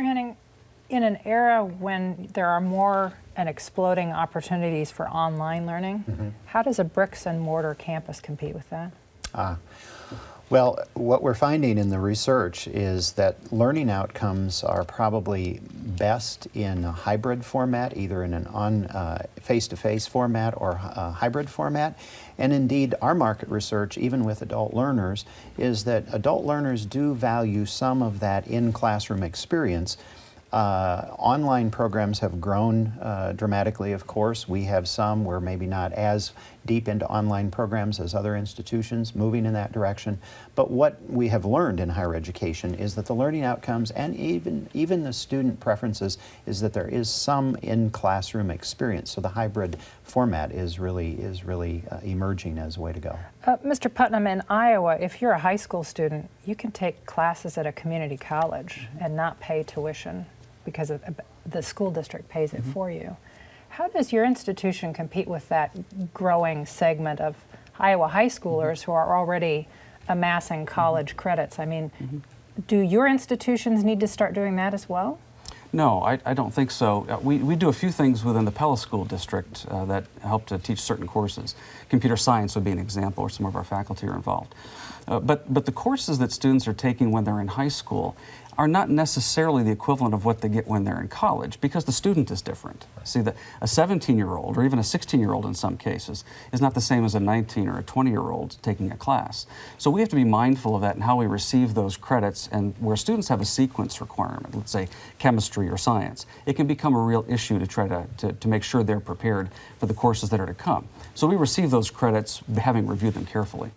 Mr. Henning, in an era when there are more and exploding opportunities for online learning, how does a bricks and mortar campus compete with that? Well, what we're finding in the research is that learning outcomes are probably best in a hybrid format, either in an face-to-face format or a hybrid format. And indeed, our market research, even with adult learners, is that adult learners do value some of that in-classroom experience. Online programs have grown dramatically, of course. We have some, we're maybe not as deep into online programs as other institutions, moving in that direction. But what we have learned in higher education is that the learning outcomes and even the student preferences is that there is some in-classroom experience. So the hybrid format is really emerging as a way to go. Mr. Putnam, in Iowa, if you're a high school student, you can take classes at a community college and not pay tuition because the school district pays it for you. How does your institution compete with that growing segment of Iowa high schoolers who are already amassing college credits? I mean, do your institutions need to start doing that as well? No, I don't think so. We do a few things within the Pella School District that help to teach certain courses. Computer science would be an example, where some of our faculty are involved. But the courses that students are taking when they're in high school are not necessarily the equivalent of what they get when they're in college, because the student is different. See, a 17-year-old, or even a 16-year-old in some cases, is not the same as a 19 or a 20-year-old taking a class. So we have to be mindful of that and how we receive those credits, and where students have a sequence requirement, let's say chemistry or science, it can become a real issue to try to make sure they're prepared for the courses that are to come. So we receive those credits having reviewed them carefully.